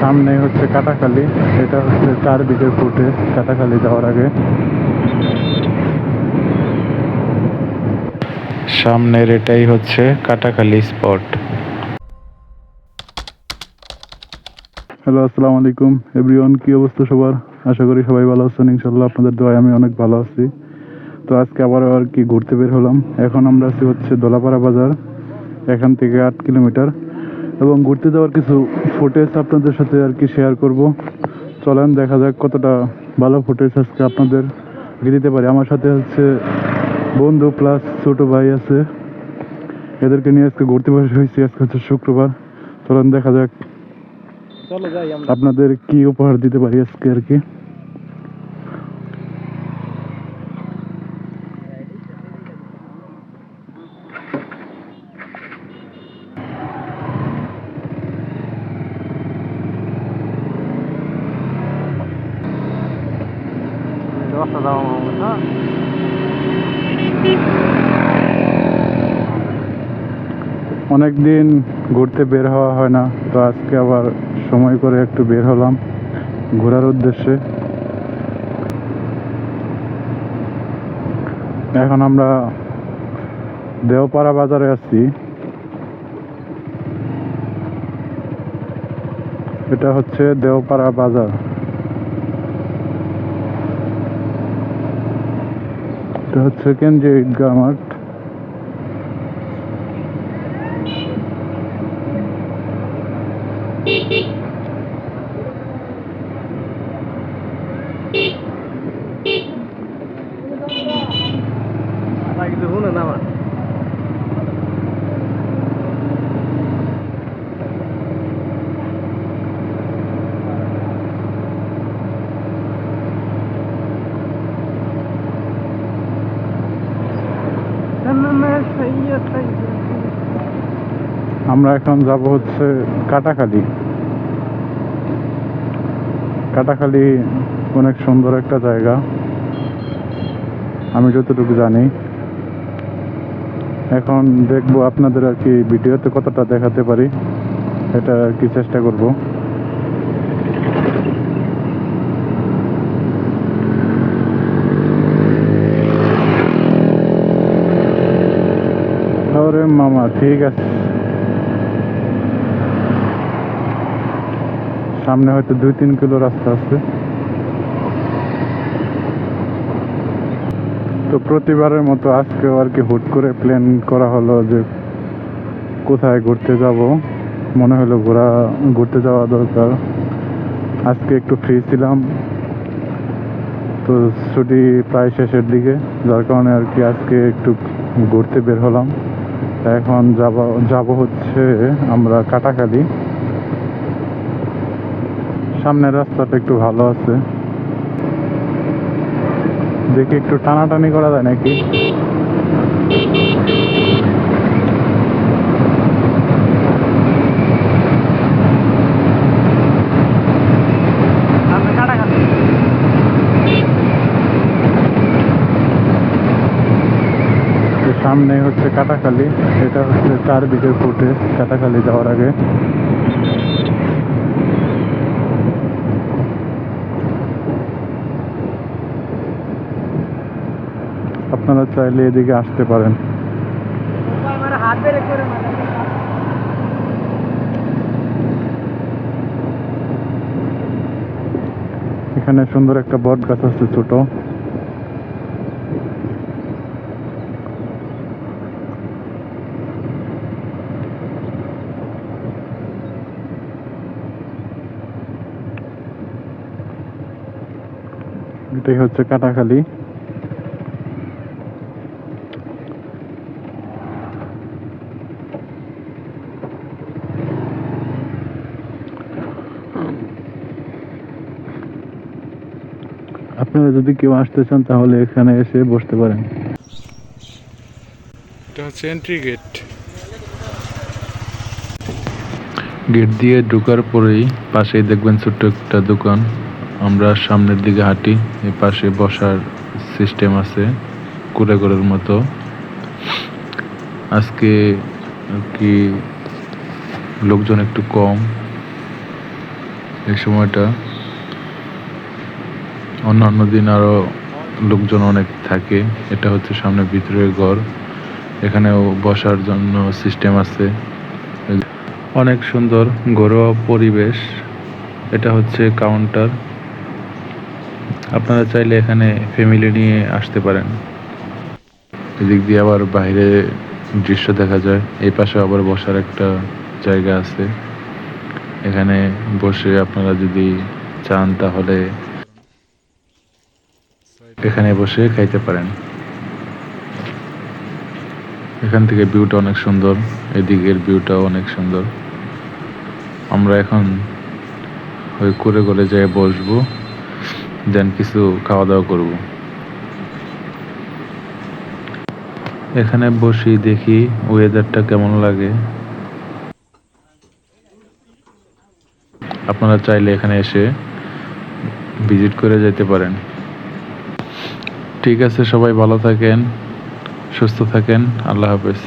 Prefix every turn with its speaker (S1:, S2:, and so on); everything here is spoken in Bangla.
S1: সামনে হচ্ছে কাটাখালী, এটা হচ্ছে চারদিকের ফুটেজ কাটাখালী যাওয়ার আগে। সামনের এটাই হচ্ছে কাটাখালী স্পট। হ্যালো, আসসালামু আলাইকুম এভরিওয়ান, কি অবস্থা সবার? আশা করি সবাই ভালো আছেন। ইনশাল্লাহ আপনাদের দোয়ায় আমি অনেক ভালো আছি। তো আজকে আবার আর কি ঘুরতে বের হলাম। এখন আমরা আছি হচ্ছে দোলাপাড়া বাজার, এখান থেকে 8 কিলোমিটার, এবং ঘুরতে যাওয়ার কিছু ফুটেজ আপনাদের সাথে আর কি শেয়ার করব। চলেন দেখা যাক কতটা ভালো ফুটেজ আজকে আপনাদের দিতে পারি। আমার সাথে হচ্ছে বন্ধু প্লাস ছোট ভাই আছে, এদেরকে নিয়ে আজকে ঘুরতে বসে হয়েছি। আজকে হচ্ছে শুক্রবার। চলেন দেখা যাক আপনাদের কি উপহার দিতে পারি আজকে আর কি। অনেকদিন ঘুরতে বের হওয়া হয় না, তো আজকে আবার সময় করে একটু বের হলাম ঘোরার উদ্দেশ্যে। এখন আমরা দেওপাড়া বাজারে আছি। এটা হচ্ছে দেওপাড়া বাজার। এটা হচ্ছে কেন্দ্রীয় ঈদগাহ মাঠ। আমরা এখন যাব হচ্ছে কাটাখালী। কাটাখালী অনেক সুন্দর একটা জায়গা, আমি যতটুকু জানি। এখন দেখবো আপনাদের আর কি ভিডিওতে কতটা দেখাতে পারি, এটা আর কি চেষ্টা করব। আরে মামা, ঠিক আছে। সামনে হয়তো 2-3 কিলো রাস্তা আছে। তো প্রতিবারের মতো আজকেও আর কি হুট করে প্ল্যান করা হলো যে কোথায় ঘুরতে যাব। মনে হলো ঘুরতে যাওয়া দরকার। আজকে একটু ফ্রি ছিলাম, তো ছুটি প্রায় শেষের দিকে, যার কারণে আর কি আজকে একটু ঘুরতে বের হলাম। এখন যাব হচ্ছে আমরা কাটাখালী। সামনের রাস্তাটা একটু ভালো আছে, দেখি একটু টানাটানি করা যায় নাকি। সামনে হচ্ছে কাটাখালী, এটা হচ্ছে চারদিকের ফুটেজ কাটাখালী যাওয়ার আগে। আপনারা চাইলে এদিকে আসতে পারেন। এখানে সুন্দর একটা বট গাছ আছে ছোট। এটাই হচ্ছে কাটাখালী। আপনারা যদি কেউ আসতে চান তাহলে এখানে এসে বসতে পারেন। এটা হচ্ছে এন্ট্রি গেট। গেট দিয়ে ঢোকার পরেই পাশেই দেখবেন ছোট্ট একটা দোকান। আমরা সামনের দিকে হাঁটি, এই পাশে বসার সিস্টেম আছে কুড়াঘরের মতো। আজকে আর কি লোকজন একটু কম। এই সময়টা। অন্যান্য দিন আরো লোকজন অনেক থাকে। এটা হচ্ছে সামনে ভিতরের ঘর, এখানেও বসার জন্য সিস্টেম আছে। অনেক সুন্দর ঘরোয়া পরিবেশ। এটা হচ্ছে কাউন্টার, আপনারা চাইলে এখানে ফ্যামিলি নিয়ে আসতে পারেন। এদিক দিয়ে আবার বাইরে দৃশ্য দেখা যায়। এই পাশে আবার বসার একটা জায়গা আছে, এখানে বসে আপনারা যদি চান তাহলে এখানে বসে খাইতে পারেন। এখান থেকে ভিউটা অনেক সুন্দর, এদিকের ভিউটাও অনেক সুন্দর। আমরা এখন ওই করে করে যেয়ে বসবো, দেন কিছু খাওয়া দাওয়া করব। এখানে বসি, দেখি ওয়েদারটা কেমন লাগে। আপনারা চাইলে এখানে এসে ভিজিট করে যেতে পারেন। ঠিক আছে, সবাই ভালো থাকেন, সুস্থ থাকেন, আল্লাহ হাফেজ।